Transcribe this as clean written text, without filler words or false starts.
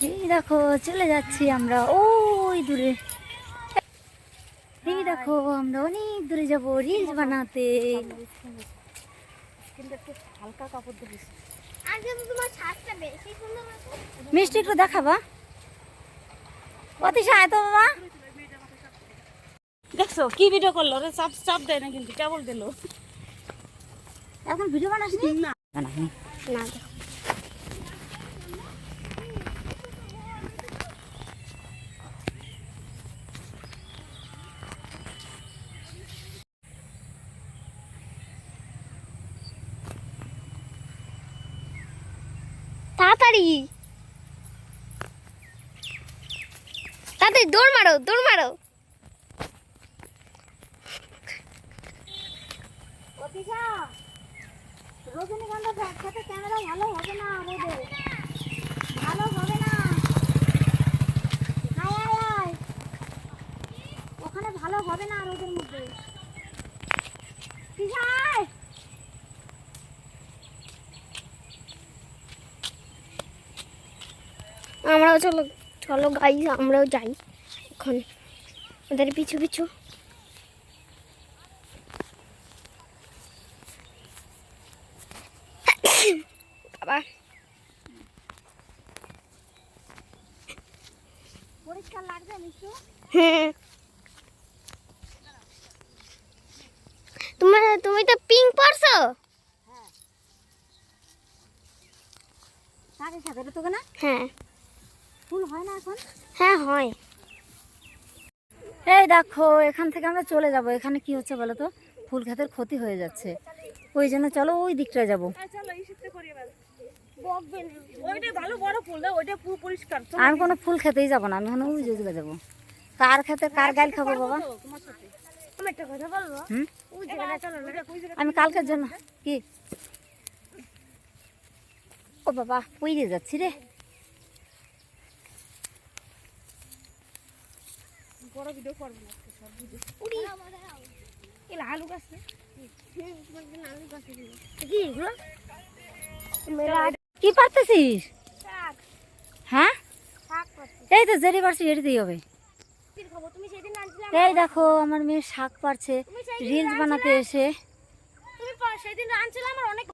এই দেখো চলে যাচ্ছি আমরা ওই দূরে। এই দেখো আমরা অনেক দূরে যাব রিলস বানাতে। হালকা কাপড় দিস। মিষ্টি একটু দেখাবা অতিশা আয় তো বাবা। দেখছো কি ভিডিও করলো রে? চাপ চাপ দেয় না কিন্তু কেবল দিল। এখন ভিডিও বানাসনি? না বানাসনি না তাড়াতাড়ি তাড়াতাড়ি দৌড় মারো দৌড় মারো। অতিশা রজনীগন্ধা একসাথে ক্যামেরা ভালো হবে না, রোদে ভালো হবে না। আয় আয় আয়, ওখানে ভালো হবে না রোদের মধ্যে। কিসায় আমরাও চলো চলো গাইস, আমরাও যাই এখন ওদের পিছু পিছু। বাবা পরিষ্কার লাগছে মিষ্টি? হ্যাঁ তুমি তো পিঙ্ক পরছো। সাথে সাথে এটা তোকে না হ্যাঁ ফুল হয় না এখন? হ্যাঁ হয়। এই দেখো এখান থেকে আমরা চলে যাব। এখানে কি হচ্ছে বলো তো, ফুল ক্ষেতের ক্ষতি হয়ে যাচ্ছে, ওই জন্য চলো ওই দিকটা যাব। চলো এই শীতে করি এবার। ওইটা ভালো বড় ফুল দাও, ওইটা পুরো পরিষ্কার। আমি কোনো ফুল খেতেই যাব না, আমি এখন ওই দিকে যাবো। কার খেতে কার গাইল খাবো বাবা? তোমার সাথে আমি একটা কথা বলবো। হুম, ওই জায়গাটা চলো না। আমি কালকের জন্য কি ও বাবা পইরে যাচ্ছি রে। বড় ভিডিও করব না আজকে, সব ভিডিও এলা আলু গাছ না কি এগুলো? কি পারতেছিস? শাক হ্যাঁ শাক করছি। এই তো জেরি পারছি, এটাতেই হবে। তুমি সেদিন আনছিলে, এই দেখো আমার মেয়ে শাক পারছে রিলস বানাতে এসে। তুমি সেদিন আনছিলে আমার অনেক